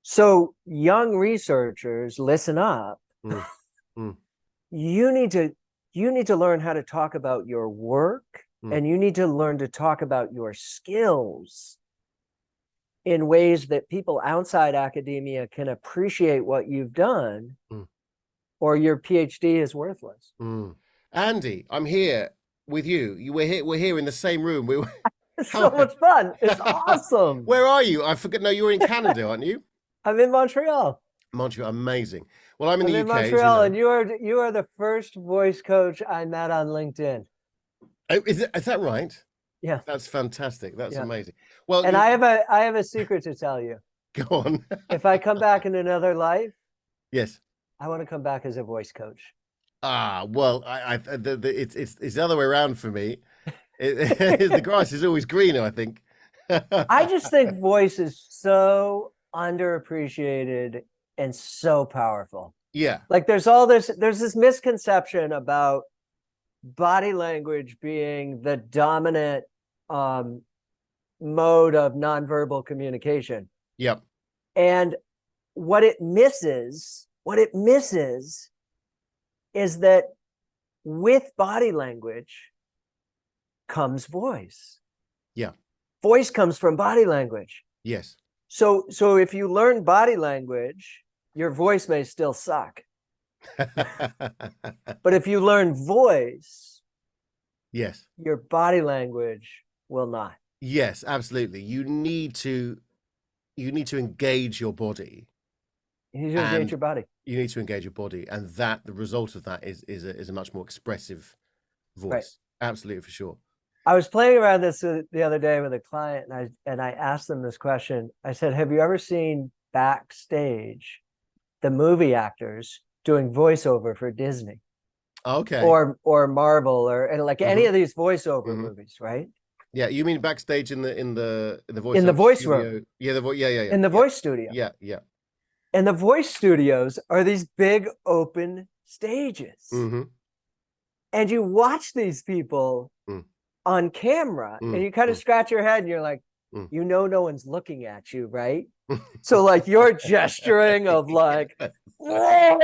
So young researchers, listen up. Mm, mm, You need to you need to learn how to talk about your work, mm, and you need to learn to talk about your skills in ways that people outside academia can appreciate what you've done, mm, or your PhD is worthless. mm. Andy, I'm here with you. We're here in the same room. It's so How much fun. It's awesome. where are you? I forget. No, you're in Canada, aren't you? I'm in Montreal. Montreal, amazing. Well, I'm in the I'm in UK, as you Montreal, know. and you are the first voice coach I met on LinkedIn. Oh, is that right? Yeah, That's fantastic. That's yeah. amazing. Well, And you I have a secret to tell you. go on. If I come back in another life, Yes. I want to come back as a voice coach. Well, it's the other way around for me. The grass is always greener, I think. I just think voice is so underappreciated and so powerful. Yeah. Like there's this misconception about body language being the dominant um, mode of nonverbal communication. Yep. And what it misses is that with body language comes voice. Yeah. Voice comes from body language. Yes. So if you learn body language, your voice may still suck. But if you learn voice, Yes. your body language will not. Yes, absolutely. You need to engage your body, You need to engage and your body. you need to engage your body, and that the result of that is a much more expressive Right. voice. Absolutely, for sure. I was playing around this the other day with a client, and I asked them this question. I said, "Have you ever seen backstage the movie actors doing voiceover for Disney Okay. or Marvel or and like any Hmm. of these voiceover Hmm. movies, right? Yeah, you mean backstage in the In the voiceover voice room, studio? Yeah, yeah, in the yeah, voice studio. yeah, yeah. And the voice studios are these big open stages. Hmm. And you watch these people Mm, on camera and mm, you kind of mm, scratch your head and you're like, mm. no one's looking at you, right? So like you're gesturing of like Yeah,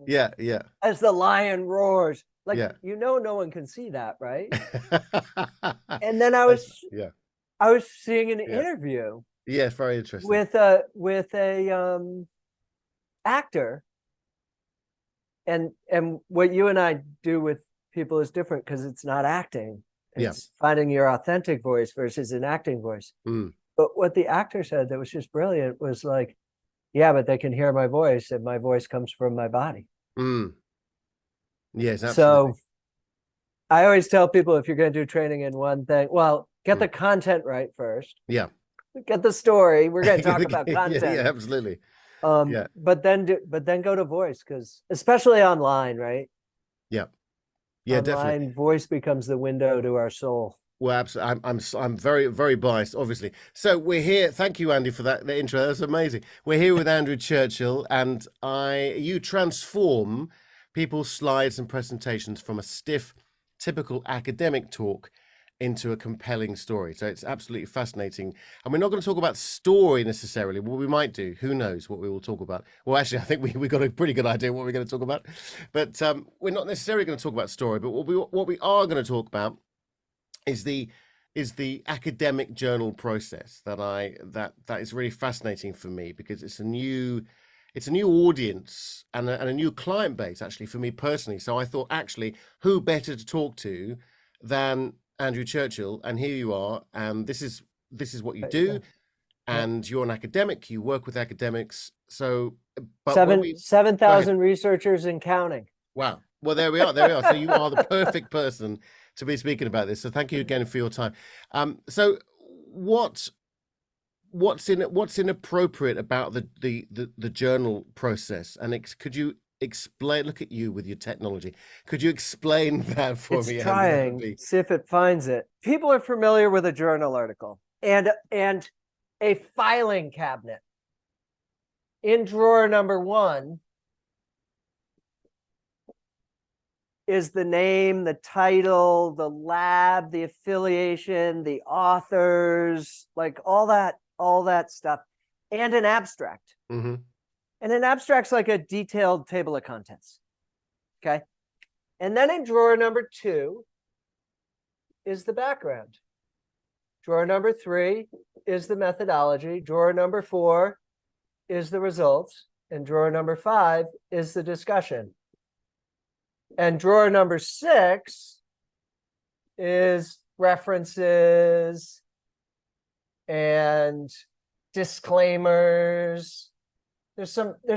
yeah, yeah, as the lion roars. Like yeah. no one can see that, right? And then Yeah, I was seeing an yeah, interview yeah. It's very interesting. with a actor, and what you and I do with people is different because it's not acting. Yeah. It's finding your authentic voice versus an acting voice. Mm, But what the actor said that was just brilliant was like, yeah, but they can hear my voice and my voice comes from my body. mm. Yes, absolutely. So I always tell people if you're going to do training in one thing, well, get Mm. the content right first, Yeah. get the story. We're going to talk about Yeah, yeah, content. absolutely. Yeah, But then go to voice, because especially online, right? yeah, yeah, definitely. Online voice becomes the window to our soul. Well, absolutely. I'm very, very biased, obviously. So we're here. Thank you, Andy, for that intro. That's amazing. We're here with Andrew Churchill, and you transform people's slides and presentations from a stiff, typical academic talk into a compelling story. So it's absolutely fascinating. And we're not going to talk about story necessarily. What we might do, who knows what we will talk about. Well, actually, I think we got a pretty good idea what we're going to talk about. But we're not necessarily going to talk about story. But what we are going to talk about is the academic journal process that is really fascinating for me, because it's a new audience and a new client base, actually, for me personally. So I thought, actually, who better to talk to than Andrew Churchill? And here you are, and this is what you There you do, go. Yeah. and you're an academic, you work with academics. So but when Seven we seven go ahead. thousand researchers and counting. Wow. Well, there we are. So you are the perfect person to be speaking about this. So thank you again for your time. So what what's inappropriate about the journal process? And could you explain? Look at you with your technology. Could you explain that for It's me, Andy? That would trying, be see if it finds it. People are familiar with a journal article and a filing cabinet. In drawer number one is the name, the title, the lab, the affiliation, the authors, like all that stuff. and an abstract. Mm-hmm. And an abstract's like a detailed table of contents. Okay. And then in drawer number 2 is the background. Drawer number 3 is the methodology. Drawer number 4 is the results. And drawer number 5 is the discussion. And drawer number 6 is references and disclaimers. There's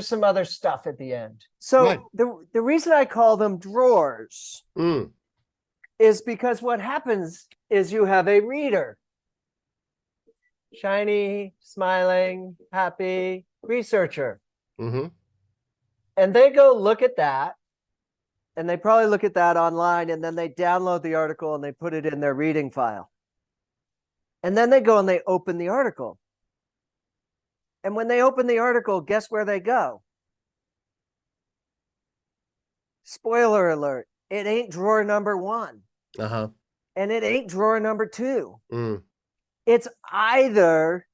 some other stuff at the end. So Right. the reason I call them drawers is because what happens is you have a reader. Shiny, smiling, happy researcher. Mm-hmm. And they go look at that. And they probably look at that online, and then they download the article and they put it in their reading file. And then they go and they open the article. And when they open the article, guess where they go? Spoiler alert, it ain't drawer number 1. Uh-huh. And it ain't drawer number 2. Mm. It's either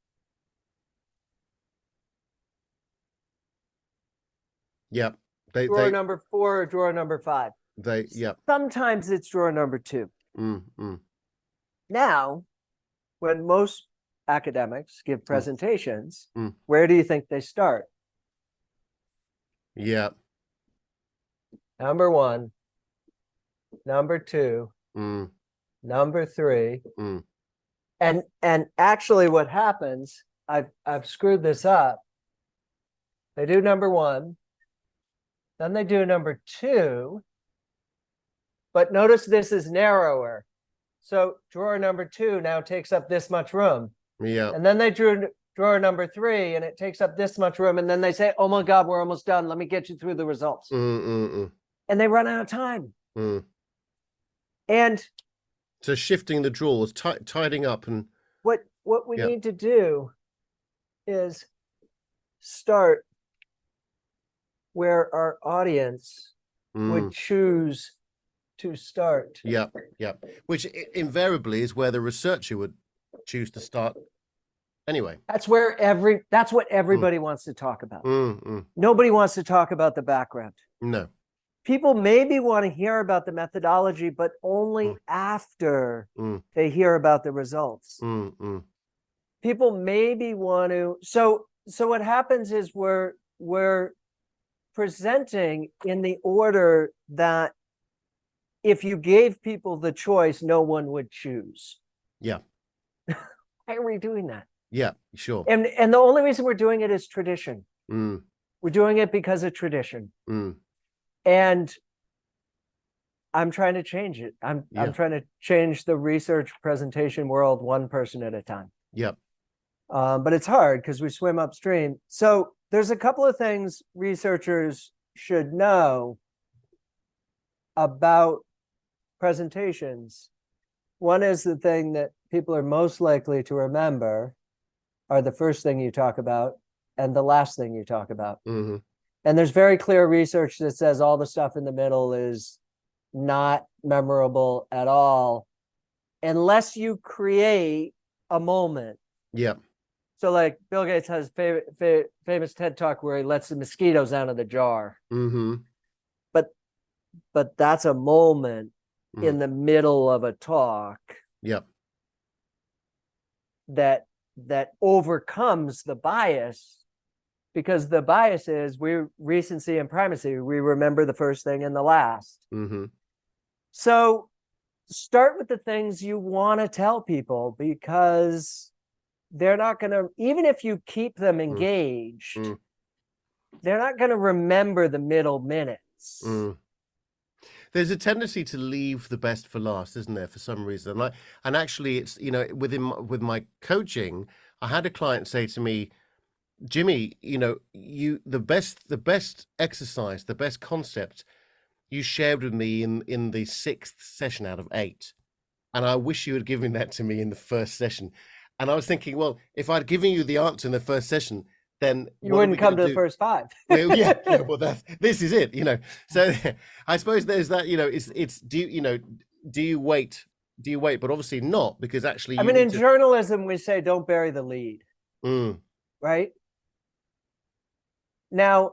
Yep. drawer number 4 or drawer number 5. Yep. Sometimes it's drawer number 2. Now, when most academics give presentations, where do you think they start? Yeah. Number 1, number 2, number 3. And actually what happens, I've screwed this up. They do number 1, then they do number 2, but notice this is narrower. So drawer number 2 now takes up this much room. Yeah. And then they drew drawer number 3 and it takes up this much room. And then they say, oh my God, we're almost done. Let me get you through the results. And they run out of time. And so shifting the drawers, tidying up, and what we need to do is start where our audience would choose to start. Yeah. Which invariably is where the researcher would choose to start. Anyway, that's what everybody wants to talk about. Nobody wants to talk about the background. No. People maybe want to hear about the methodology, but only after they hear about the results. People maybe want to. So what happens is we're presenting in the order that if you gave people the choice, no one would choose. Yeah. Why are we doing that? Yeah, sure. And the only reason we're doing it is tradition. We're doing it because of tradition. And I'm trying to change it. I'm trying to change the research presentation world one person at a time. Yep. But it's hard because we swim upstream. So there's a couple of things researchers should know about presentations. One is the thing that people are most likely to remember are the first thing you talk about and the last thing you talk about. And there's very clear research that says all the stuff in the middle is not memorable at all unless you create a moment. Yeah. So like Bill Gates has famous TED Talk where he lets the mosquitoes out of the jar. But that's a moment in the middle of a talk. Yep. That overcomes the bias, because the bias is recency and primacy. We remember the first thing and the last. So start with the things you want to tell people, because they're not going to, even if you keep them engaged, they're not going to remember the middle minutes. There's a tendency to leave the best for last, isn't there, for some reason? And actually, it's, with my coaching, I had a client say to me, Jimmy, the best exercise, the best concept you shared with me in the 6th session out of 8. And I wish you had given that to me in the first session. And I was thinking, well, if I'd given you the answer in the first session, then you wouldn't come to the first 5. Well, well, this is it, So I suppose there's that, it's do you wait? But obviously not, because actually, in journalism, we say, don't bury the lead, right? Now,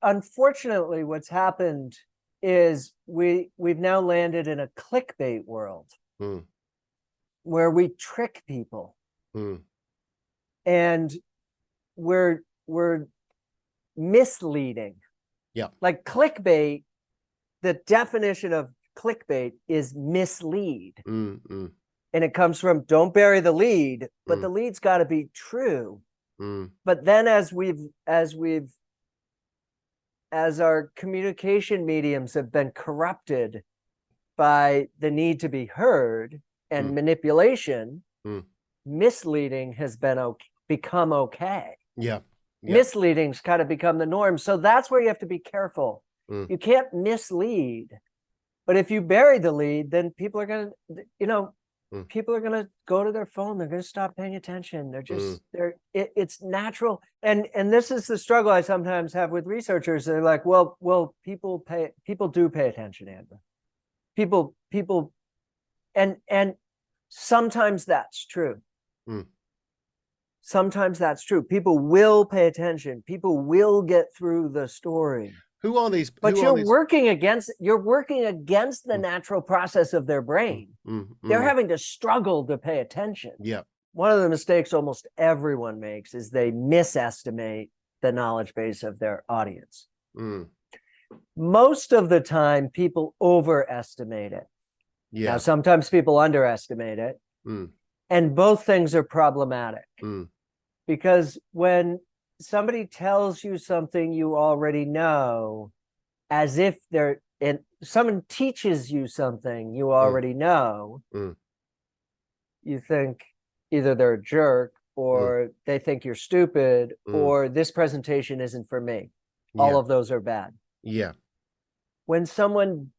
unfortunately, what's happened is we've now landed in a clickbait world Mm, where we trick people, mm, and we're misleading. yeah. Like clickbait, the definition of clickbait is mislead. Mm, mm, And it comes from don't bury the lead, but the mm, lead's got to be true. mm, But then as our communication mediums have been corrupted by the need to be heard and mm, manipulation, mm. misleading has become okay. Yeah. Yeah. Misleading's kind of become the norm. So that's where you have to be careful. Mm, You can't mislead. But if you bury the lead, then people are going to, mm, people are going to go to their phone. They're going to stop paying attention. mm, It's natural. And this is the struggle I sometimes have with researchers. They're like, well, people do pay attention, Andrew. People, and sometimes that's true. mm. Sometimes that's true. People will pay attention. People will get through the story. Who are these? But Who are these? you're working against the Mm, natural process of their mm, brain. mm, They're mm. having to struggle to pay attention. Yeah. One of the mistakes almost everyone makes is they misestimate the knowledge base of their audience. Mm, Most of the time, people overestimate it. Now, yeah. sometimes people underestimate it, Mm, and both things are problematic. mm, Because when somebody tells you something you already know, as if someone teaches you something you mm, already know, mm, you think either they're a jerk, mm, or they think you're stupid, mm. or this presentation isn't for me. All Yeah. of those are bad. Yeah. When someone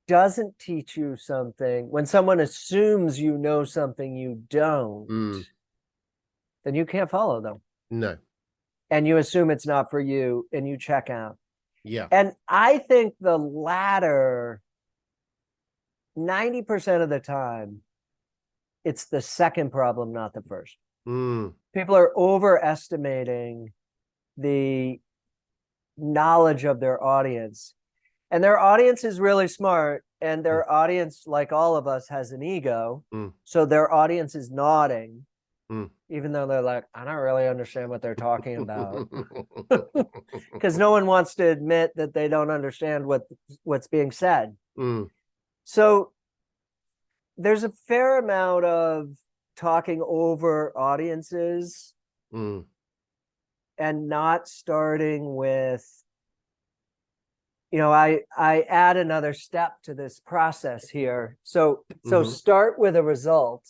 doesn't teach you something, when someone assumes you know something you don't, Mm, then you can't follow them. no. And you assume it's not for you, and you check out. Yeah. And I think the latter, 90% of the time, it's the second problem, not the first. Mm, People are overestimating the knowledge of their audience. And their audience is really smart. And mm, their audience, like all of us, has an ego. mm, So their audience is nodding, mm. even though they're like, I don't really understand what they're talking about. Because no one wants to admit that they don't understand what's being said. Mm, So there's a fair amount of talking over audiences mm, and not starting with, I add another step to this process here. So mhm. start with a result,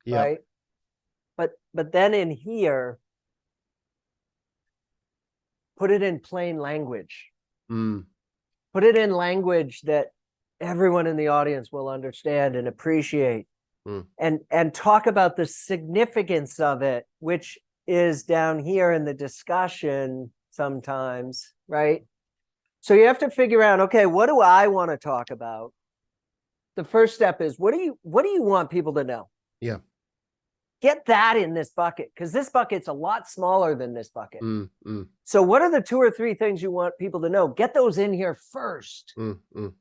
Yeah. right? But then in here, put it in plain language. Mm, Put it in language that everyone in the audience will understand and appreciate. mm, And talk about the significance of it, which is down here in the discussion sometimes, right? So you have to figure out, okay, what do I want to talk about? The first step is, what do you want people to know? yeah. Get that in this bucket, because this bucket's a lot smaller than this bucket. Mm, mm, So what are the 2 or 3 things you want people to know? Get those in here first. mm, mm,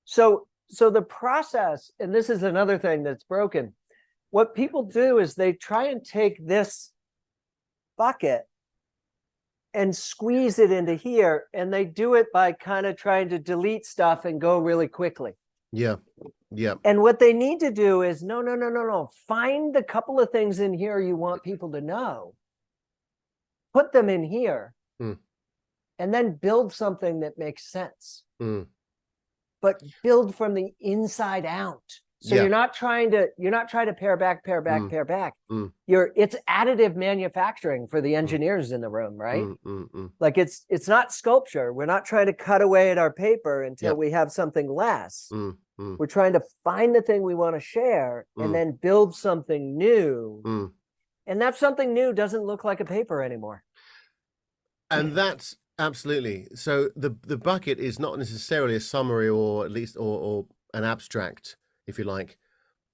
So the process, and this is another thing that's broken. What people do is they try and take this bucket and squeeze it into here, and they do it by kind of trying to delete stuff and go really quickly. yeah. Yeah. And what they need to do is no. Find the couple of things in here you want people to know. Put them in here, Mm, and then build something that makes sense. mm, But build from the inside out. So yeah. you're not trying to pare back. Mm, mm, It's additive manufacturing for the engineers in the room, right? mm, mm, mm. Like it's not sculpture. We're not trying to cut away at our paper until Yep. we have something less. Mm, mm, We're trying to find the thing we want to share and Mm. then build something new. mm. And that something new doesn't look like a paper anymore. And that's absolutely so. The bucket is not necessarily a summary, or at least or an abstract, if you like,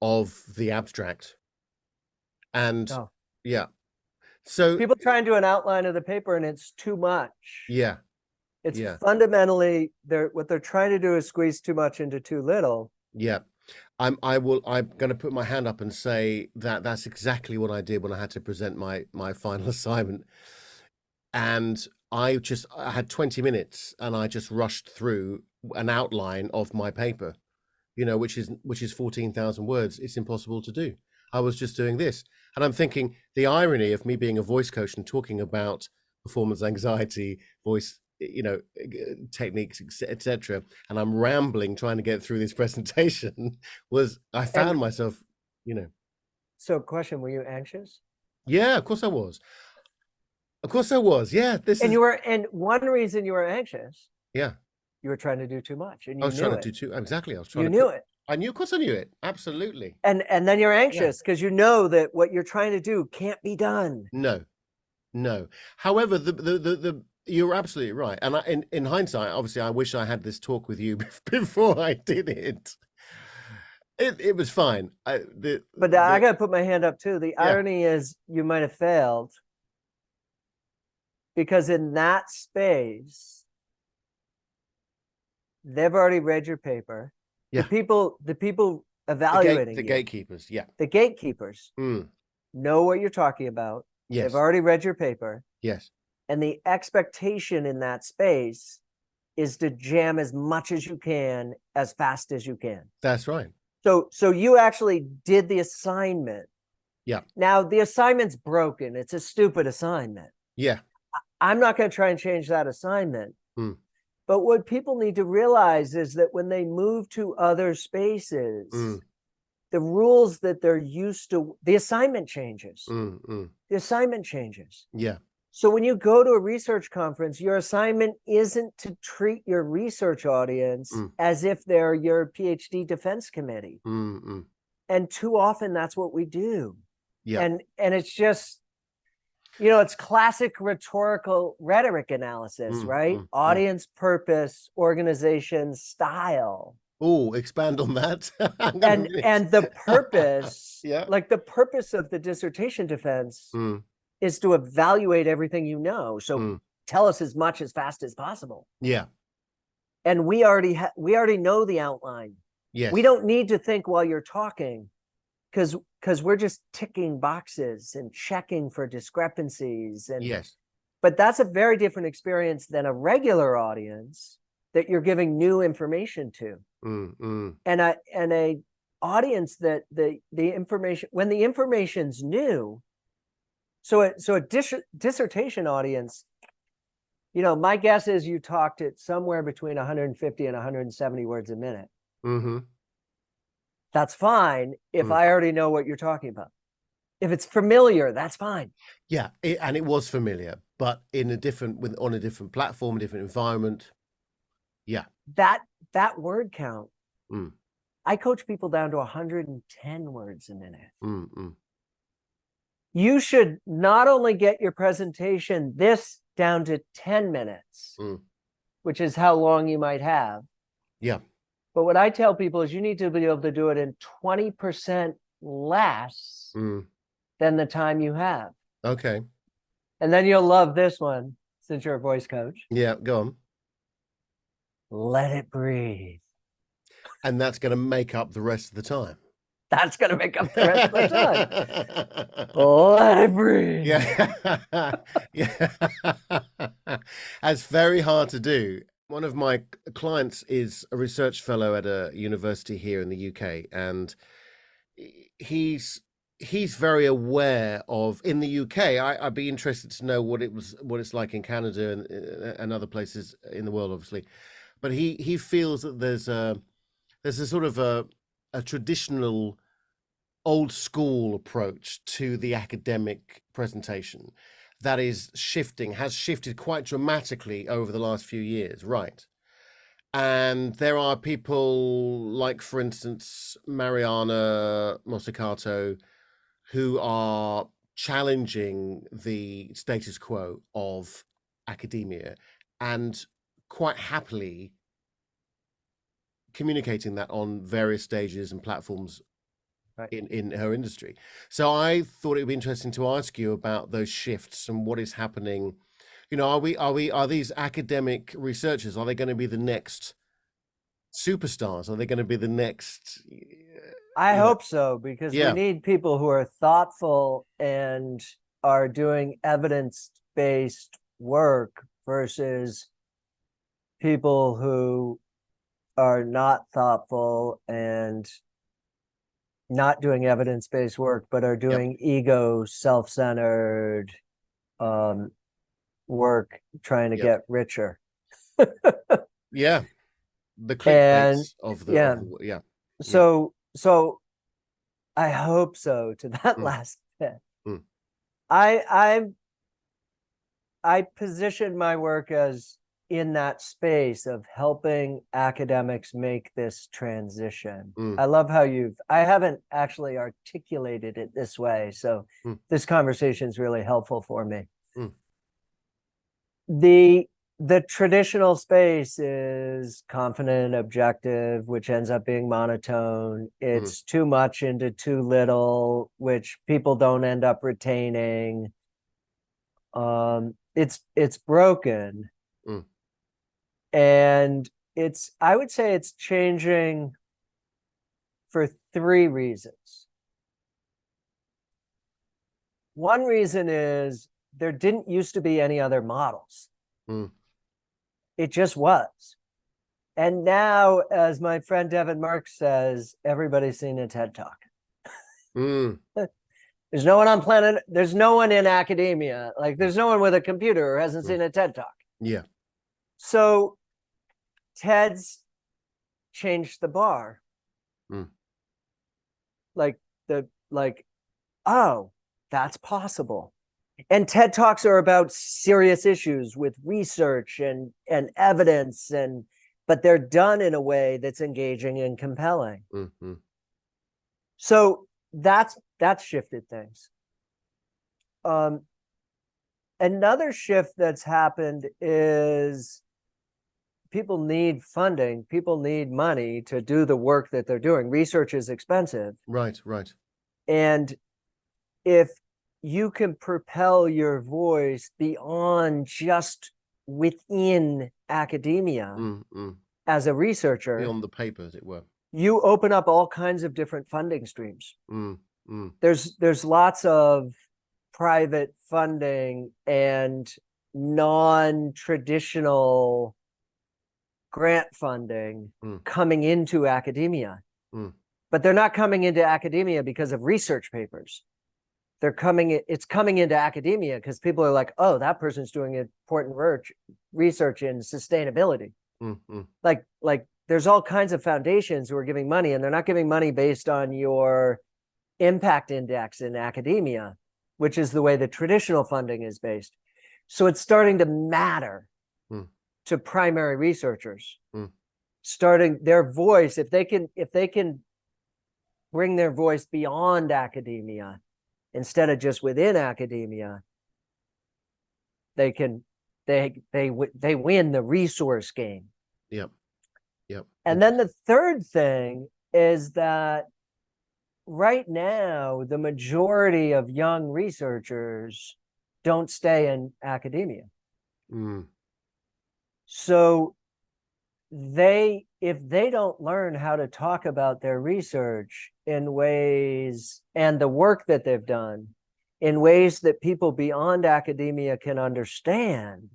of the abstract. And Oh. yeah, So People try and do an outline of the paper and it's too much. yeah, It's yeah, fundamentally what they're trying to do is squeeze too much into too little. yeah. I'm going to put my hand up and say that that's exactly what I did when I had to present my final assignment. And I had 20 minutes and I just rushed through an outline of my paper, which is 14,000 words. It's impossible to do. I was just doing this. And I'm thinking the irony of me being a voice coach and talking about performance anxiety, voice, techniques, etc. And I'm rambling trying to get through this presentation I found And myself, so question, were you anxious? yeah, of course I was. Of course I was. Yeah, And one reason you were anxious, yeah. you were trying to do too much and I you was trying knew to it. do too exactly. I was trying You to knew it. I knew, of course I knew it. Absolutely. And then you're Yeah. anxious because you know that what you're trying to do can't be done. No, no. However, the you're absolutely right. And in hindsight, obviously, I wish I had this talk with you before I did it. It was fine. But I got to put my hand up too. The irony is you might have failed because in that space, they've already read your paper. Yeah. The people evaluating the you, gatekeepers. Yeah. the gatekeepers Mm. know what you're talking about. Yes. They've already read your paper. Yes. And the expectation in that space is to jam as much as you can, as fast as you can. That's right. So you actually did the assignment. Yeah. Now the assignment's broken. It's a stupid assignment. Yeah. I'm not going to try and change that assignment. Mm. But what people need to realize is that when they move to other spaces, the rules that they're used to, the assignment changes. The assignment changes. Yeah. So when you go to a research conference, your assignment isn't to treat your research audience as if they're your PhD defense committee. And too often that's what we do. Yeah. And it's just, it's classic rhetorical rhetoric analysis, right? Audience, purpose, organization, style. Oh, expand on that. and the purpose, yeah, like the purpose of the dissertation defense is to evaluate everything you know. So tell us as much as fast as possible. Yeah. And we already know the outline. Yes. We don't need to think while you're talking because we're just ticking boxes and checking for discrepancies. And yes. But that's a very different experience than a regular audience that you're giving new information to. And a audience that the information, when the information's new, so a dissertation audience, my guess is you talked at somewhere between 150 and 170 words a minute. That's fine if I already know what you're talking about. If it's familiar, that's fine. Yeah, and it was familiar, but on a different platform, a different environment. Yeah. That word count. I coach people down to 110 words a minute. You should not only get your presentation down to 10 minutes, which is how long you might have. Yeah. But what I tell people is you need to be able to do it in 20% less than the time you have. Okay. And then you'll love this one since you're a voice coach. Yeah, go on. Let it breathe. And that's going to make up the rest of the time. That's going to make up the rest of the time. Let it breathe. Yeah. Yeah. That's very hard to do. One of my clients is a research fellow at a university here in the UK, and he's very aware of, in the UK, I'd be interested to know what it's like in Canada and other places in the world, obviously. But he feels that there's a sort of a traditional old school approach to the academic presentation that has shifted quite dramatically over the last few years, right? And there are people like, for instance, Mariana Mazzucato, who are challenging the status quo of academia and quite happily communicating that on various stages and platforms Right. in her industry. So I thought it would be interesting to ask you about those shifts and what is happening. You know, are these academic researchers, are they going to be the next superstars? Are they going to be the next, I you know, hope so, because we yeah, need people who are thoughtful and are doing evidence-based work versus people who are not thoughtful and not doing evidence-based work, but are yep, doing ego, self-centered work, trying to yep, get richer. yeah, the And clickbaits of yeah, yeah, yeah, so I hope so to that mm, last bit. mm, I I position my work as in that space of helping academics make this transition. mm, I love how I haven't actually articulated it this way, so mm, this conversation is really helpful for me. mm, The the traditional space is confident and objective, which ends up being monotone. mm, It's too much into too little, which people don't end up retaining. It's broken, mm, and I would say it's changing for three reasons. One reason is there didn't used to be any other models. mm, It just was. And now, as my friend Devin Marks says, everybody's seen a TED Talk. mm, There's no one in academia, like there's no one with a computer who hasn't mm, seen a TED Talk. yeah, So TED's changed the bar. mm, Like oh, that's possible. And TED Talks are about serious issues with research and evidence, but they're done in a way that's engaging and compelling. mm, mm, So that's shifted things. Another shift that's happened is people need funding. People need money to do the work that they're doing. Research is expensive. right, right, And if you can propel your voice beyond just within academia mm, mm, as a researcher, beyond the paper, as it were. you open up all kinds of different funding streams. Mm, mm, There's lots of private funding and non-traditional grant funding mm, coming into academia, mm, but they're not coming into academia because of research papers. It's coming into academia because people are like, oh, that person's doing important research in sustainability. mm, mm, Like there's all kinds of foundations who are giving money, and they're not giving money based on your impact index in academia, which is the way the traditional funding is based. So it's starting to matter mm, to primary researchers, mm, starting their voice. If they can bring their voice beyond academia instead of just within academia, they win the resource game. yep, yep. And then the third thing is that right now, the majority of young researchers don't stay in academia. Mm, So if they don't learn how to talk about their research in ways and the work that they've done in ways that people beyond academia can understand,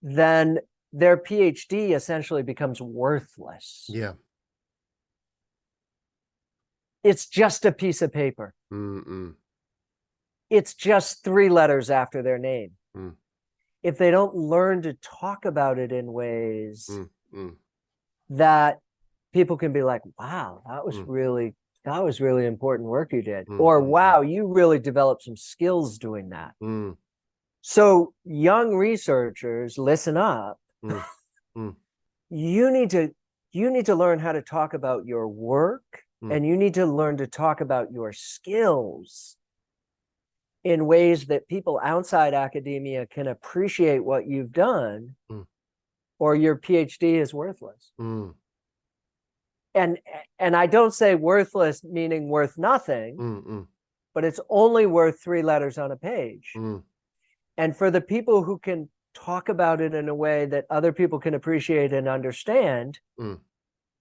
then their PhD essentially becomes worthless. yeah. It's just a piece of paper. Mm, mm, It's just 3 letters after their name. mm, If they don't learn to talk about it in ways mm, mm, that people can be like, wow, that was mm, really important work you did, mm, or mm, wow, you really developed some skills doing that. mm, So young researchers, listen up. mm, mm, You need to learn how to talk about your work, mm, and you need to learn to talk about your skills in ways that people outside academia can appreciate what you've done, mm, or your PhD is worthless. mm. and I don't say worthless meaning worth nothing, Mm, but it's only worth 3 letters on a page. mm, And for the people who can talk about it in a way that other people can appreciate and understand, mm.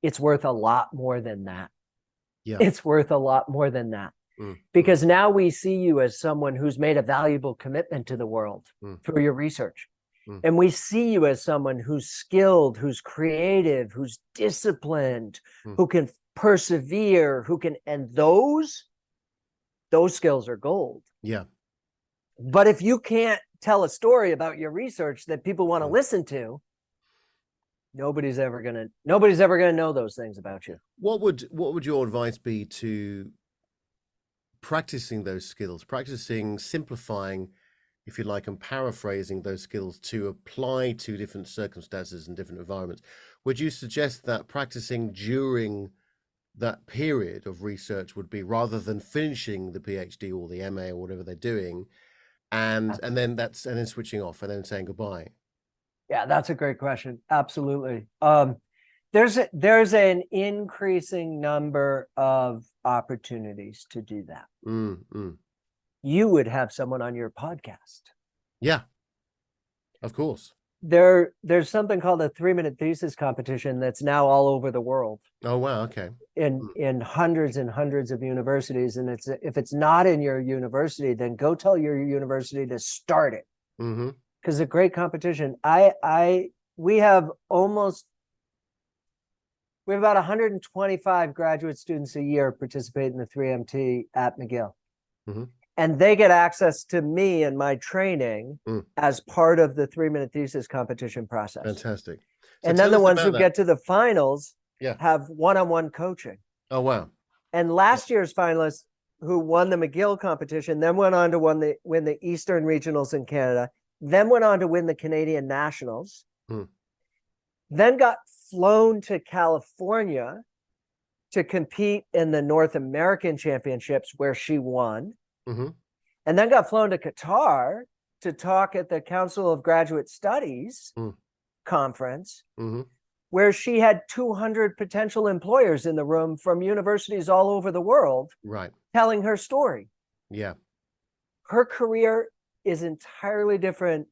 it's worth a lot more than that. Yeah. It's worth a lot more than that. Mm, Because now we see you as someone who's made a valuable commitment to the world through your research. And we see you as someone who's skilled, who's creative, who's disciplined, who can persevere, and those skills are gold. yeah. But if you can't tell a story about your research that people want to listen to, nobody's ever gonna know those things about you. What would your advice be to practicing those skills, practicing simplifying, if you like, and paraphrasing those skills to apply to different circumstances and different environments? Would you suggest that practicing during that period of research would be, rather than finishing the PhD or the MA or whatever they're doing, and then switching off and then saying goodbye? Yeah, that's a great question. Absolutely. There's an increasing number of opportunities to do that. You would have someone on your podcast. Yeah, of course. There's something called a 3-minute thesis competition that's now all over the world. Oh, wow. Okay. In hundreds and hundreds of universities. And if it's not in your university, then go tell your university to start it. Because it's a great competition. We have about 125 graduate students a year participate in the 3MT at McGill. And they get access to me and my training as part of the 3-minute thesis competition process. Fantastic. So and then the ones who get to the finals have one-on-one coaching. Oh, wow. And last year's finalists who won the McGill competition then went on to win the Eastern Regionals in Canada, then went on to win the Canadian Nationals, then got flown to California to compete in the North American Championships where she won, and then got flown to Qatar to talk at the Council of Graduate Studies conference, where she had 200 potential employers in the room from universities all over the world, telling her story. Yeah. Her career is entirely different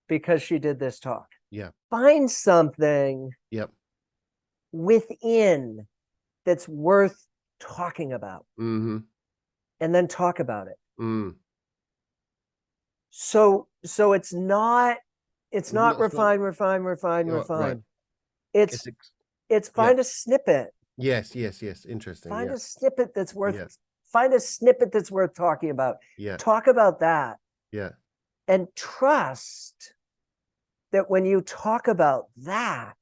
because she did this talk. Yeah. Find something within that's worth talking about, and then talk about it. So it's not refine. Right. It's find a snippet. Yes. Interesting. Find a snippet that's worth talking about. Yeah. Talk about that. Yeah. And trust that when you talk about that,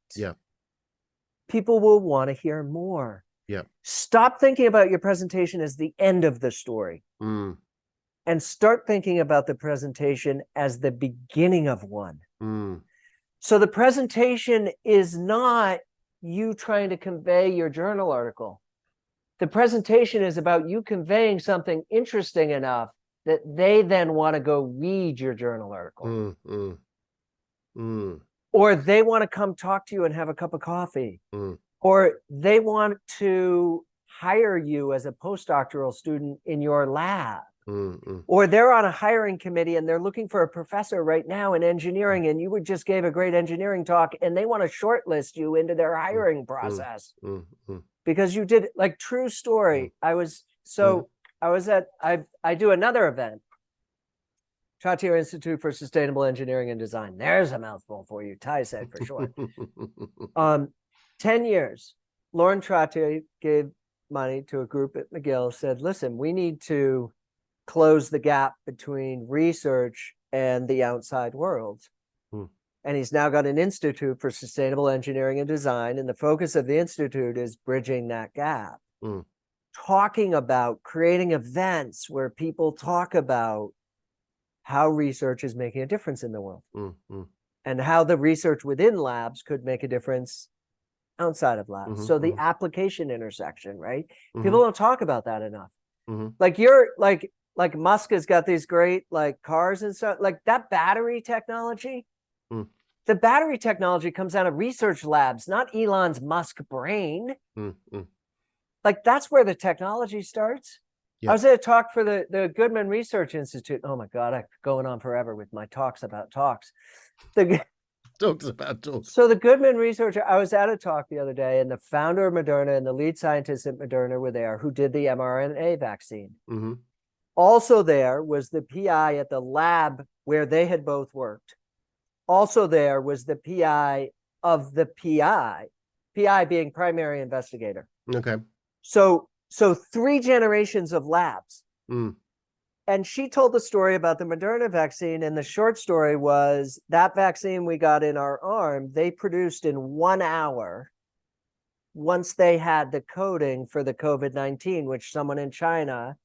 people will want to hear more. Yeah. Stop thinking about your presentation as the end of the story, and start thinking about the presentation as the beginning of one. So the presentation is not you trying to convey your journal article. The presentation is about you conveying something interesting enough that they then want to go read your journal article. Or they want to come talk to you and have a cup of coffee. Or they want to hire you as a postdoctoral student in your lab. Or they're on a hiring committee and they're looking for a professor right now in engineering, and you just gave a great engineering talk and they want to shortlist you into their hiring process because you did, like, true story. I do another event, Churchill Institute for Sustainable Engineering and Design. There's a mouthful for you, Ty said for short. 10 years, Lauren Trottier gave money to a group at McGill, said, listen, we need to close the gap between research and the outside world. And he's now got an Institute for Sustainable Engineering and Design, and the focus of the Institute is bridging that gap. Talking about creating events where people talk about how research is making a difference in the world, and how the research within labs could make a difference outside of labs. So the application intersection, right? People don't talk about that enough. Like Musk has got these great cars and stuff, like that battery technology the battery technology comes out of research labs, not Elon's Musk brain. Like, that's where the technology starts. I was at a talk for the Goodman Research Institute. Oh my God, I'm going on forever with my talks about talks. Talks about talks. So the Goodman researcher, I was at a talk the other day, and the founder of Moderna and the lead scientist at Moderna were there, who did the mRNA vaccine. Also there was the PI at the lab where they had both worked. Also there was the PI of the PI being primary investigator. Okay. So 3 generations of labs. And she told the story about the Moderna vaccine, and the short story was that vaccine we got in our arm, they produced in 1 hour once they had the coding for the COVID-19, which someone in China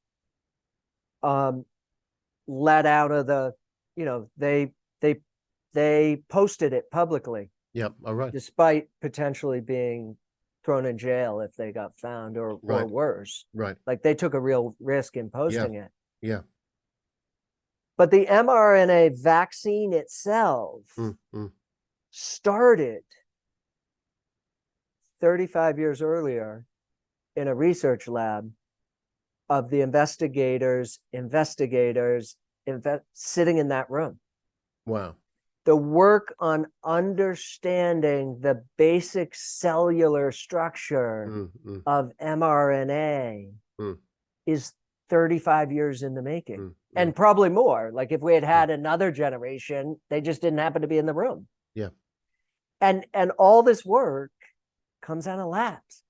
let out of the, they posted it publicly. Yep. All right. Despite potentially being thrown in jail if they got found, or worse. Right. Like, they took a real risk in posting it. Yeah. But the mRNA vaccine itself started 35 years earlier in a research lab of the investigators sitting in that room. Wow. The work on understanding the basic cellular structure of mRNA is 35 years in the making, and probably more. Like, if we had another generation, they just didn't happen to be in the room. Yeah. And all this work comes out of labs.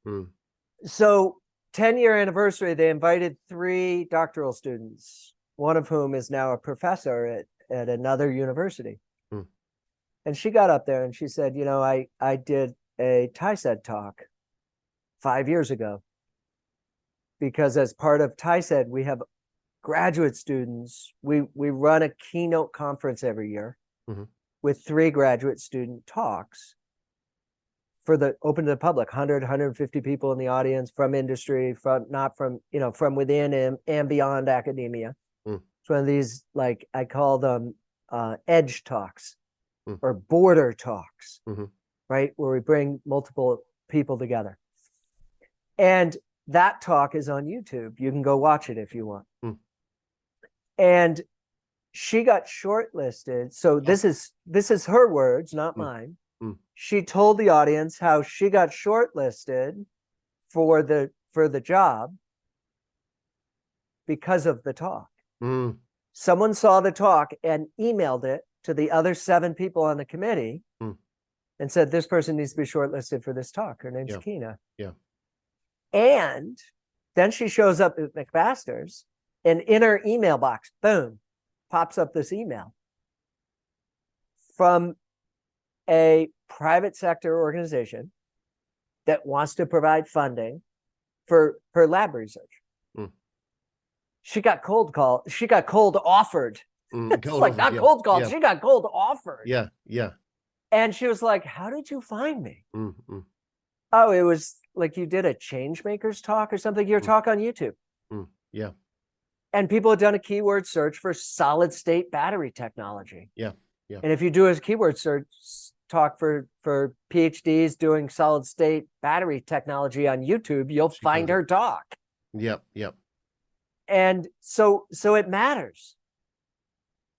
So 10-year anniversary, they invited 3 doctoral students, one of whom is now a professor at another university. And she got up there and she said, I did a TISED talk 5 years ago, because as part of TISED, we have graduate students. We run a keynote conference every year with 3 graduate student talks for the open to the public, 100, 150 people in the audience, from industry, from within and beyond academia. It's one of these, like, I call them edge talks or border talks, right? Where we bring multiple people together. And that talk is on YouTube. You can go watch it if you want. And she got shortlisted. So this is her words, not mine. She told the audience how she got shortlisted for the job because of the talk. Someone saw the talk and emailed it to the other 7 people on the committee and said, this person needs to be shortlisted for this talk. Her name's Keena. Yeah. And then she shows up at McMaster's, and in her email box, boom, pops up this email from a private sector organization that wants to provide funding for her lab research. She got cold called. She got cold offered. It's like, not cold called. She got cold offered. Yeah. Yeah. And she was like, how did you find me? Oh, it was like you did a Changemakers talk or something. Your talk on YouTube. Yeah. And people had done a keyword search for solid state battery technology. Yeah. Yeah. And if you do a keyword search talk for PhDs doing solid state battery technology on YouTube, you'll find her talk. Yep. Yep. And so it matters.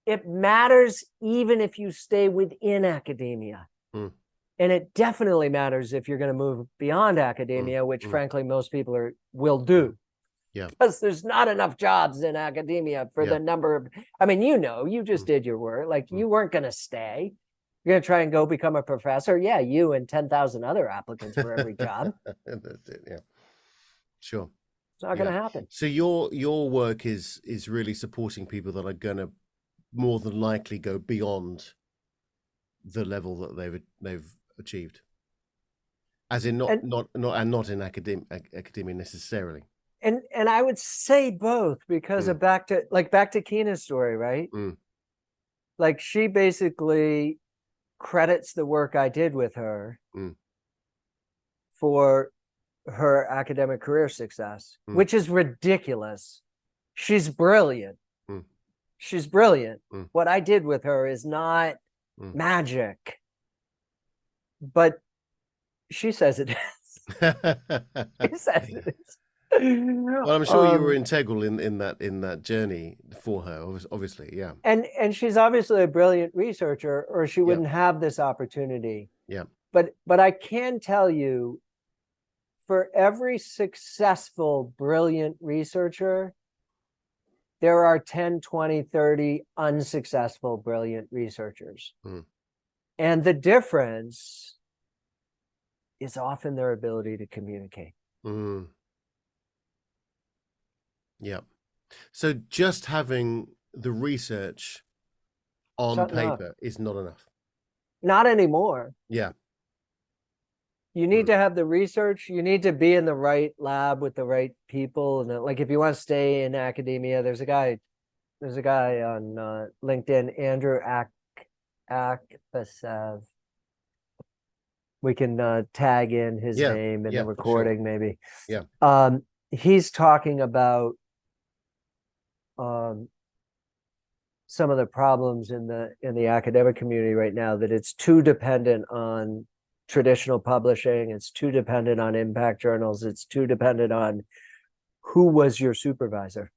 It matters even if you stay within academia. And it definitely matters if you're going to move beyond academia, which frankly most people will do. Yeah. Because there's not enough jobs in academia for the number of, I mean, you just did your work. Like, you weren't going to stay. You're going to try and go become a professor. Yeah, you and 10,000 other applicants for every job. That's it. Yeah. Sure. It's not going to happen. So your work is really supporting people that are going to more than likely go beyond the level that they've achieved, as in not in academia necessarily. And I would say both, because of back to Keena's story, right? Like, she basically credits the work I did with her for her academic career success, which is ridiculous. She's brilliant. She's brilliant. What I did with her is not magic. but she says it is. She says it is. Well, I'm sure you were integral in that journey for her, obviously. Yeah. And she's obviously a brilliant researcher, or she Yeah. wouldn't have this opportunity. Yeah. But I can tell you, for every successful, brilliant researcher, there are 10, 20, 30 unsuccessful, brilliant researchers. Mm. And the difference is often their ability to communicate. Mm. Yeah. So just having the research on paper is not enough. Not anymore. Yeah. You need to have the research. You need to be in the right lab with the right people. And like, if you want to stay in academia, there's a guy on LinkedIn, Andrew Akpasev. We can tag in his name in the recording, maybe. Yeah. He's talking about some of the problems in the academic community right now, that it's too dependent on traditional publishing, it's too dependent on impact journals, it's too dependent on who was your supervisor.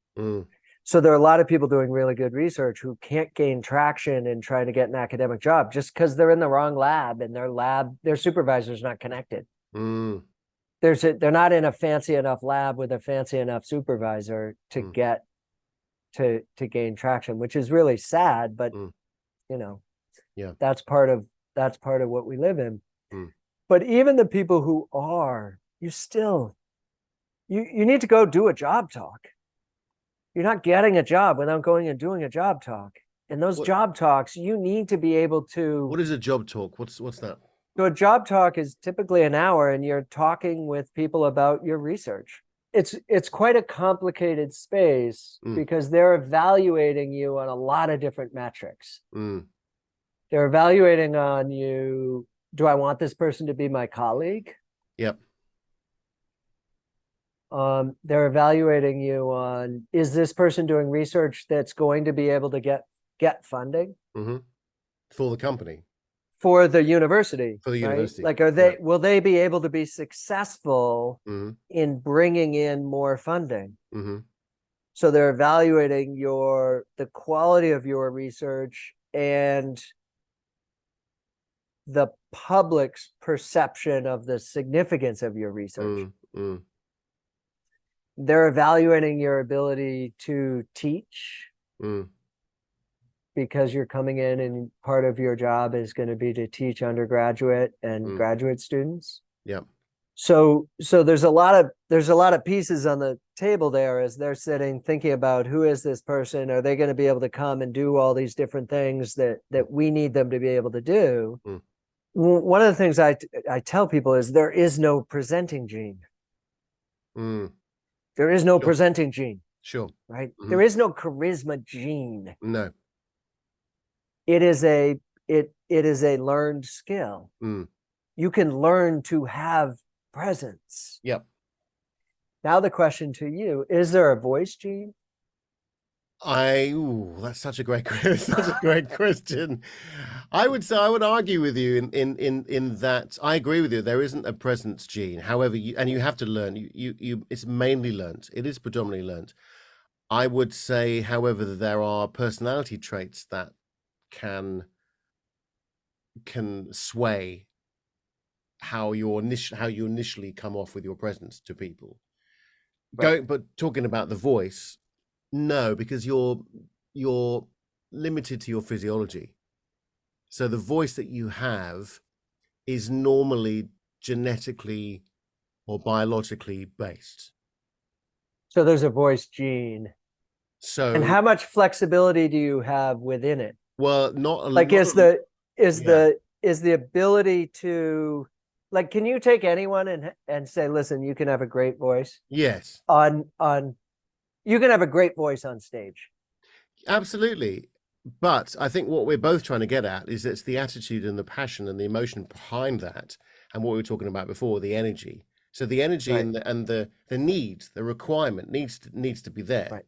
So there are a lot of people doing really good research who can't gain traction in trying to get an academic job just because they're in the wrong lab, and their supervisor's not connected. They're not in a fancy enough lab with a fancy enough supervisor to get to gain traction, which is really sad, but that's part of what we live in. But even the people who are, you need to go do a job talk. You're not getting a job without going and doing a job talk. And those job talks, you need to be able to. What is a job talk? What's that? So a job talk is typically an hour, and you're talking with people about your research. It's quite a complicated space because they're evaluating you on a lot of different metrics. They're evaluating on you. Do I want this person to be my colleague? Yep. They're evaluating you on, is this person doing research that's going to be able to get funding for the company, for the university, for the university? Like, will they be able to be successful in bringing in more funding? So they're evaluating the quality of your research and the public's perception of the significance of your research. They're evaluating your ability to teach, because you're coming in and part of your job is going to be to teach undergraduate and graduate students. Yeah. So there's a lot of pieces on the table there as they're sitting thinking about, who is this person? Are they going to be able to come and do all these different things that we need them to be able to do? One of the things I tell people is there is no presenting gene. There is no presenting gene. Sure. Right? There is no charisma gene. No. It is a learned skill. You can learn to have presence. Yep. Now the question to you, is there a voice gene? That's such a great question. I would argue with you in that I agree with you. There isn't a presence gene. However, you have to learn. It's mainly learned. It is predominantly learned. I would say, however, that there are personality traits that can sway how you initially come off with your presence to people. Right. But talking about the voice, no, because you're limited to your physiology. So the voice that you have is normally genetically or biologically based. So there's a voice gene. And how much flexibility do you have within it? Well, not a like lot. Is the ability to, like, can you take anyone and say, listen, you can have a great voice? Yes. You can have a great voice on stage. Absolutely. But I think what we're both trying to get at is it's the attitude and the passion and the emotion behind that, and what we were talking about before, the energy. So the energy and the need, the requirement needs to be there. Right.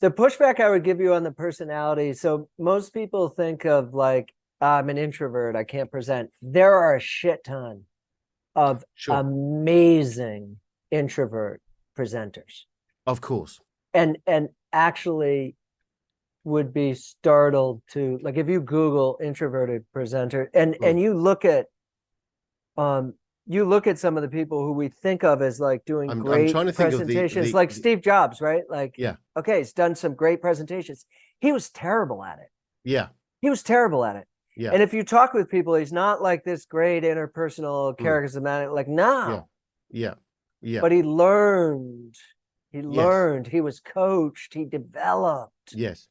The pushback I would give you on the personality. So most people think of like I'm an introvert, I can't present. There are a shit ton of Sure. amazing introvert presenters, Of course. and actually would be startled to, like, if you Google introverted presenter and Mm. um you look at some of the people who we think of as like doing I'm great trying to think of presentations, like Steve Jobs, right? Like, yeah, okay, he's done some great presentations. He was terrible at it. yeah, He was terrible at it. yeah, And if you talk with people, he's not like this great interpersonal mm, charismatic, like, yeah, no, yeah, yeah, but he learned. He yes, learned, he was coached, he developed yes,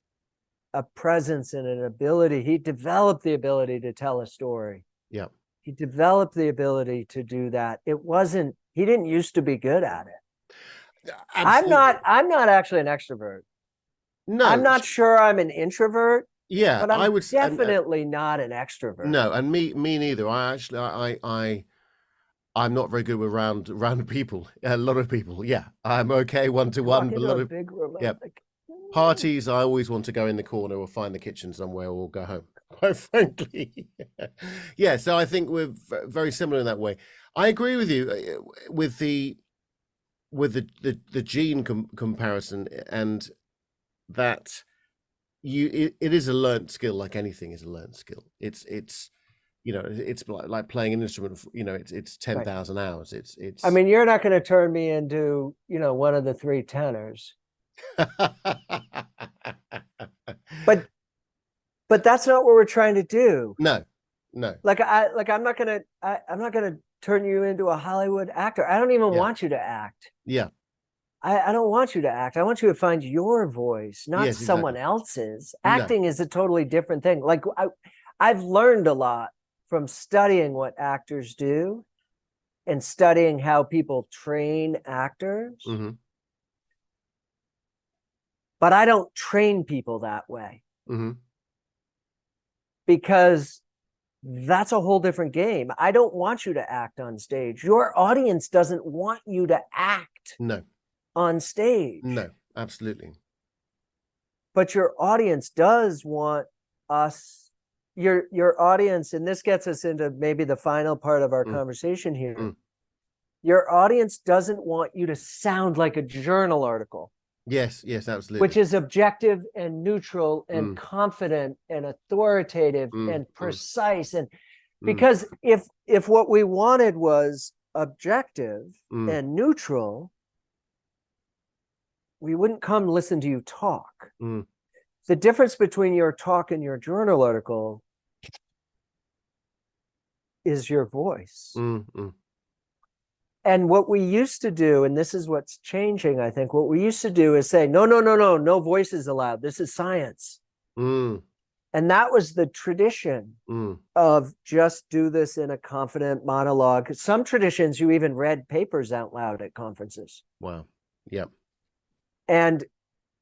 a presence and an ability. He developed the ability to tell a story. yeah, He developed the ability to do that. It wasn't, he didn't used to be good at it. absolutely. I'm not actually an extrovert. I'm No, not sure I'm an introvert, yeah, but I I'm would, and definitely not an extrovert. no, and me neither. I actually, I'm not very good with round people. A lot of people, yeah, I'm okay one to I walk one, but a into lot a of big room, I'm yeah. like, Parties, I always want to go in the corner or find the kitchen somewhere or go home, quite frankly. Yeah, so I think we're very similar in that way. I agree with you with the gene comparison, and that it is a learned skill, like anything is a learned skill. It's it's like playing an instrument, it's right. 10,000 hours. I It's mean, you're not going to turn me into, one of the three tenors, but that's not what we're trying to do. no, no, I'm not gonna turn you into a Hollywood actor. I don't even yeah, want you to act. yeah, I don't want you to act. I want you to find your voice, not yes, someone exactly. else's. No, Acting is a totally different thing. Like, I've learned a lot from studying what actors do and studying how people train actors, hmm, but I don't train people that way hmm, because that's a whole different game. I don't want you to act on stage. Your audience doesn't want you to act no, on stage, no, absolutely. but your audience does want us, your audience, and this gets us into maybe the final part of our Mm, conversation here. mm. Your audience doesn't want you to sound like a journal article, Yes, yes, absolutely. which is objective and neutral and Mm, confident and authoritative mm, and mm, precise. And mm, because if what we wanted was objective mm, and neutral, we wouldn't come listen to you talk. mm, The difference between your talk and your journal article is your voice. mm, mm, And what we used to do, and this is what's changing, I think, what we used to do is say, no, no, no, no, no voices allowed. This is science. mm, And that was the tradition mm. of just do this in a confident monologue. Some traditions, you even read papers out loud at conferences. Wow. Yep. And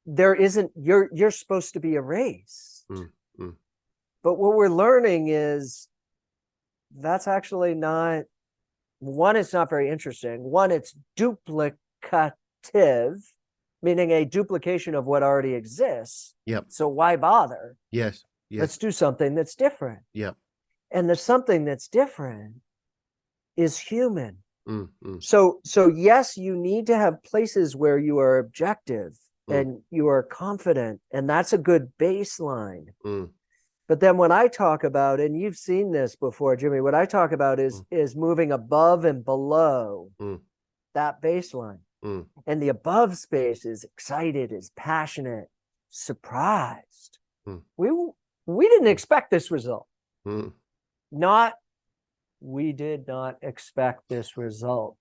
there isn't, you're supposed to be erased. Mm, mm. But what we're learning is that's actually not, one, it's not very interesting. One, it's duplicative, meaning a duplication of what already exists. Yep. So why bother? Yes. Let's Yes. do something that's different. Yep. And the something that's different is human. Mm, mm, So yes, you need to have places where you are objective mm, and you are confident, and that's a good baseline. mm, But then when I talk about, and you've seen this before, Jimmy, what I talk about mm, is moving above and below mm, that baseline. mm, And the above space is excited, is passionate, surprised. mm, We didn't expect this result. mm. Not We did not expect this result.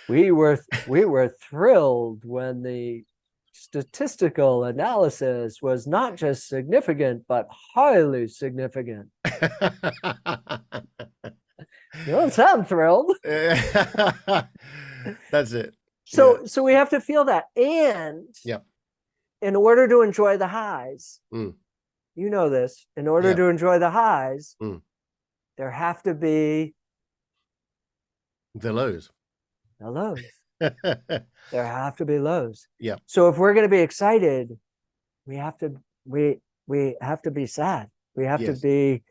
We were thrilled when the statistical analysis was not just significant, but highly significant. You don't sound thrilled. That's it. Yeah. So we have to feel that. And Yeah. in order to enjoy the highs, Mm, you know this, in order yeah. to enjoy the highs, Mm. there have to be The lows. the lows. There have to be lows. Yeah. So if we're going to be excited, we have to we have to be sad. We have to Yes. be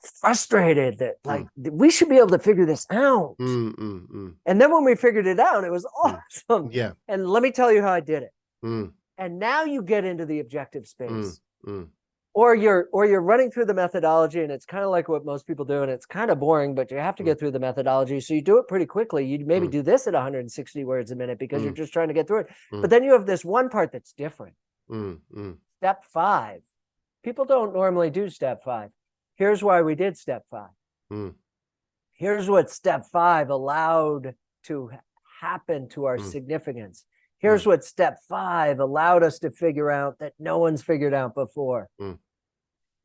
frustrated that Mm. like we should be able to figure this out. And then when we figured it out, it was awesome. Yeah. And let me tell you how I did it. Mm. And now you get into the objective Mm. space. Mm. Or you're running through the methodology, and it's kind of like what most people do, and it's kind of boring, but you have to get through the methodology. So you do it pretty quickly. You maybe do this at 160 words a minute because you're just trying to get through it. But then you have this one part that's different. Step 5. People don't normally do step 5. Here's why we did step 5. Here's what step 5 allowed to happen to our significance. Here's what step 5 allowed us to figure out that no one's figured out before.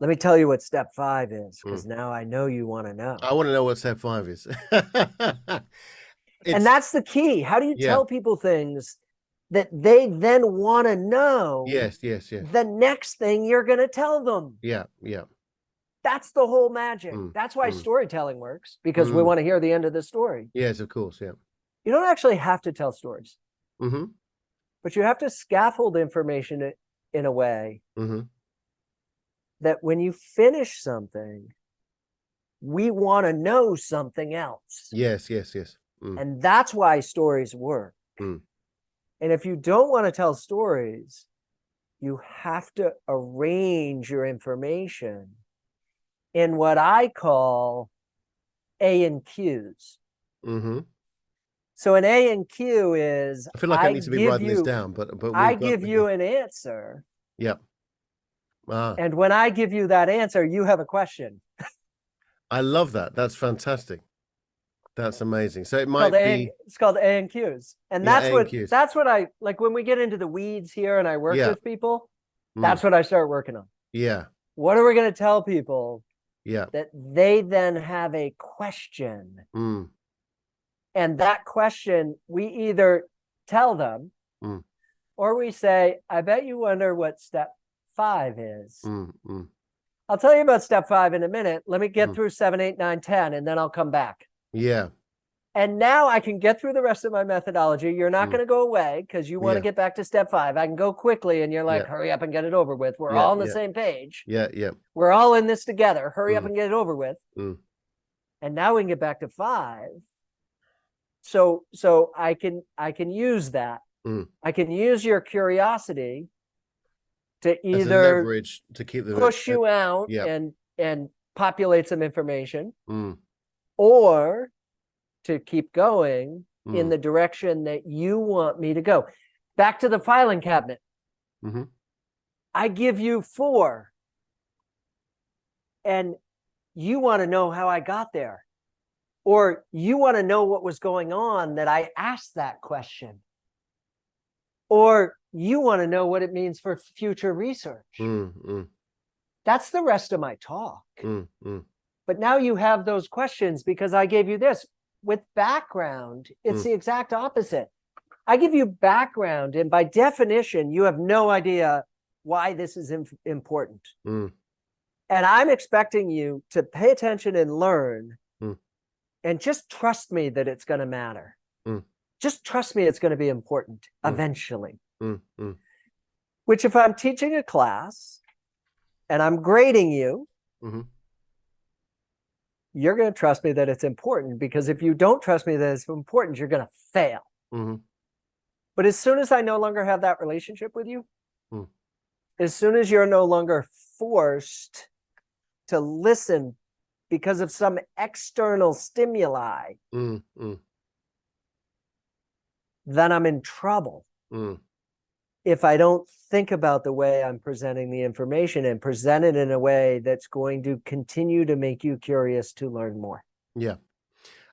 Let me tell you what step 5 is, because now I know you want to know. I want to know what step 5 is. And that's the key. How do you tell people things that they then want to know? Yes. The next thing you're going to tell them. Yeah. That's the whole magic. That's why storytelling works, because we want to hear the end of the story. Yes, of course. Yeah. You don't actually have to tell stories. Mm-hmm. But you have to scaffold information in a way that when you finish something, we want to know something else. Yes. And that's why stories work. And if you don't want to tell stories, you have to arrange your information in what I call A and Qs. So an A and Q is I feel like I need to be writing this down, but I give you an answer. Yep. And when I give you that answer, you have a question. I love that. That's fantastic. That's amazing. So it might be it's called A and Qs. And that's what I like when we get into the weeds here and I work with people. That's what I start working on. Yeah. What are we going to tell people? Yeah. That they then have a question. And that question, we either tell them or we say, I bet you wonder what step 5 is. I'll tell you about step 5 in a minute. Let me get through 7, 8, 9, 10, and then I'll come back. Yeah. And now I can get through the rest of my methodology. You're not going to go away because you want to get back to step 5. I can go quickly and you're like, hurry up and get it over with. We're all on the same page. Yeah. We're all in this together. Hurry up and get it over with. And now we can get back to 5. So I can use that. I can use your curiosity to either leverage to keep push you out and populate some information, or to keep going in the direction that you want me to go. Back to the filing cabinet. I give you 4, and you want to know how I got there. Or you want to know what was going on that I asked that question. Or you want to know what it means for future research. That's the rest of my talk. But now you have those questions because I gave you this. With background, it's the exact opposite. I give you background, and by definition, you have no idea why this is important. And I'm expecting you to pay attention and learn. And just trust me that it's going to matter. Just trust me it's going to be important eventually. Which if I'm teaching a class and I'm grading you, you're going to trust me that it's important, because if you don't trust me that it's important, you're going to fail. But as soon as I no longer have that relationship with you, as soon as you're no longer forced to listen because of some external stimuli, then I'm in trouble. If I don't think about the way I'm presenting the information and present it in a way that's going to continue to make you curious to learn more. Yeah.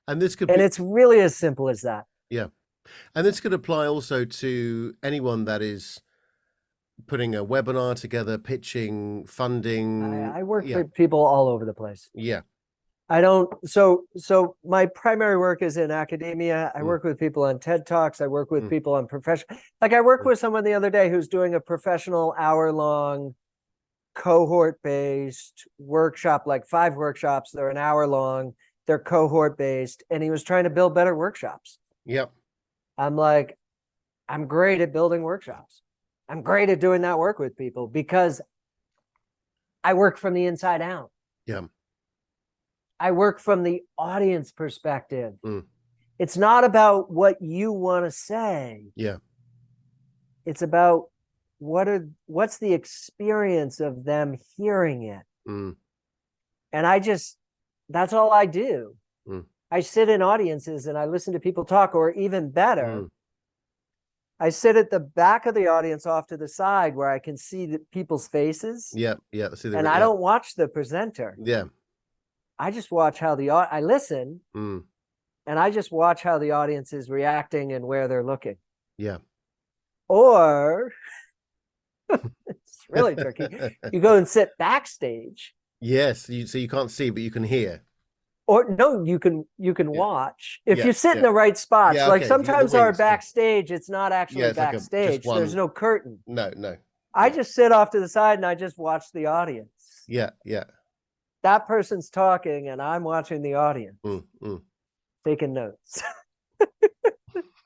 And this could and it's really as simple as that. Yeah. And this could apply also to anyone that is putting a webinar together, pitching, funding. I work with people all over the place. Yeah. I don't, so my primary work is in academia. I work with people on TED Talks. I work with people on professional, like I worked with someone the other day who's doing a professional hour-long cohort-based workshop, like 5 workshops. They're an hour long, they're cohort-based, and he was trying to build better workshops. Yep. I'm like, I'm great at building workshops. I'm great at doing that work with people because I work from the inside out. Yeah. I work from the audience perspective. Mm. It's not about what you want to say. Yeah. It's about what's the experience of them hearing it. Mm. And that's all I do. Mm. I sit in audiences and I listen to people talk, or even better, Mm. I sit at the back of the audience off to the side where I can see the people's faces. Yeah. Yeah. See And I don't watch the presenter. Yeah. I just watch how I listen, Mm. and I just watch how the audience is reacting and where they're looking. Yeah. Or it's really tricky. You go and sit backstage. Yes. So you can't see, but you can hear. Or no, you can watch if you sit in the right spots. Yeah, like okay. You get the sometimes our wings. backstage, it's not actually it's like backstage. There's no curtain. No. I just sit off to the side and I just watch the audience. Yeah. Yeah. That person's talking and I'm watching the audience, taking notes.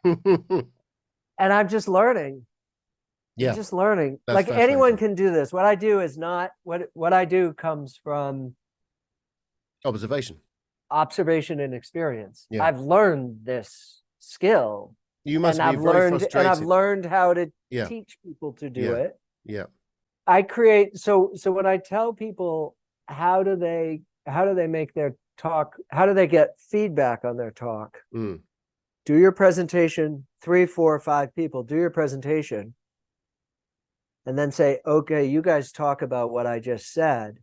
And I'm just learning. Yeah. Just learning. That's like anyone can do this. What I do is not what I do comes from observation and experience. Yeah. I've learned this skill. You must and be very frustrated. And I've learned how to teach people to do it. Yeah. I create so when I tell people how do they make their talk, how do they get feedback on their talk? Do your presentation, 3, 4, 5 people, do your presentation. And then say, okay, you guys talk about what I just said.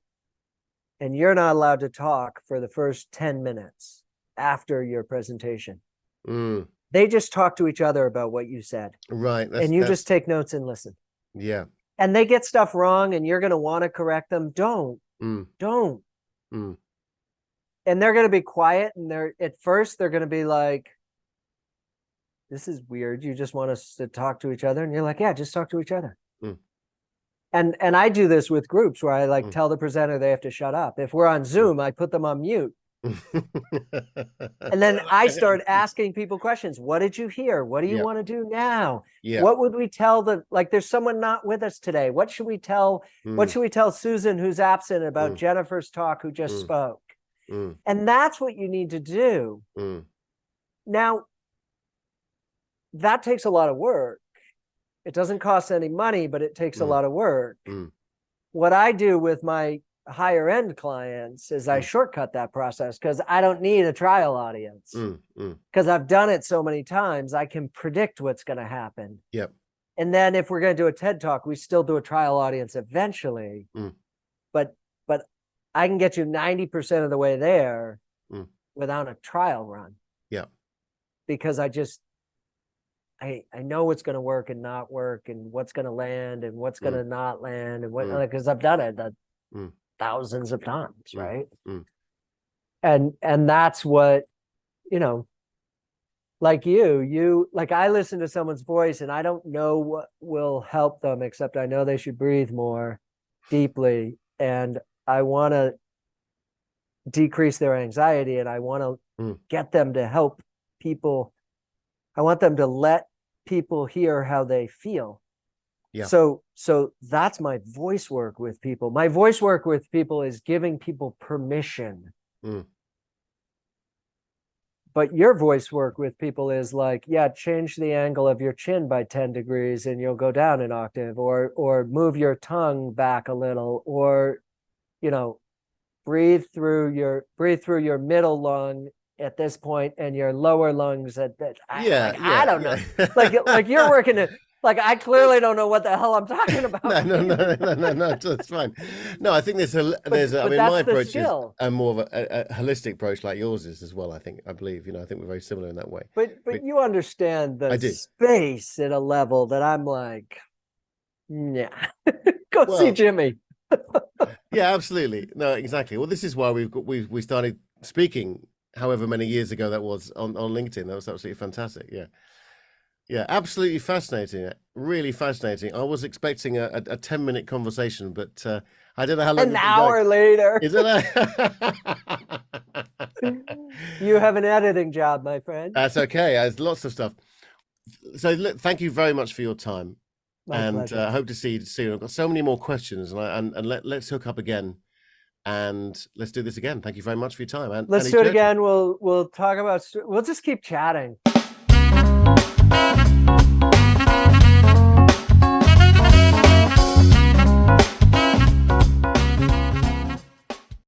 And you're not allowed to talk for the first 10 minutes after your presentation. They just talk to each other about what you said. Right. And you just take notes and listen. Yeah. And they get stuff wrong and you're going to want to correct them. Don't. And they're going to be quiet. And at first they're going to be like, this is weird. You just want us to talk to each other. And you're like, yeah, just talk to each other. And I do this with groups where I tell the presenter they have to shut up. If we're on Zoom, I put them on mute. And then I start asking people questions. What did you hear? What do you want to do now? What would we tell there's someone not with us today. What should we tell? What should we tell Susan, who's absent, about Jennifer's talk, who just spoke? And that's what you need to do. Now, that takes a lot of work. It doesn't cost any money, but it takes a lot of work. What I do with my higher end clients is I shortcut that process because I don't need a trial audience. Because I've done it so many times, I can predict what's going to happen. And then if we're going to do a TED Talk, we still do a trial audience eventually. But I can get you 90% of the way there without a trial run. Because I know what's going to work and not work, and what's going to land and what's going to not land, and what, because I've done it thousands of times, right? And that's what, like I listen to someone's voice and I don't know what will help them, except I know they should breathe more deeply, and I want to decrease their anxiety, and I want to get them to help people. I want them to let people hear how they feel. So that's my voice work with people. My voice work with people is giving people permission. But your voice work with people is like, change the angle of your chin by 10 degrees and you'll go down an octave, or move your tongue back a little, or, breathe through your middle lung at this point and your lower lungs at that. I don't know. Like you're working it. Like I clearly don't know what the hell I'm talking about. No, that's fine. No, I think I mean, my approach is a more of a holistic approach, like yours is as well. I believe, I think we're very similar in that way. But you understand the space at a level that I'm like, go see Jimmy. Yeah, absolutely. No, exactly. Well, this is why we started speaking however many years ago that was on LinkedIn. That was absolutely fantastic. Yeah, absolutely fascinating. Really fascinating. I was expecting a 10-minute conversation, but I don't know how long. An hour later. Is it? You have an editing job, my friend. That's okay. There's lots of stuff. So look, thank you very much for your time. My and pleasure. I hope to see you soon. I've got so many more questions, and let's hook up again, and let's do this again. Thank you very much for your time, and Let's Andy do it Churchill. again. We'll talk about, we'll just keep chatting.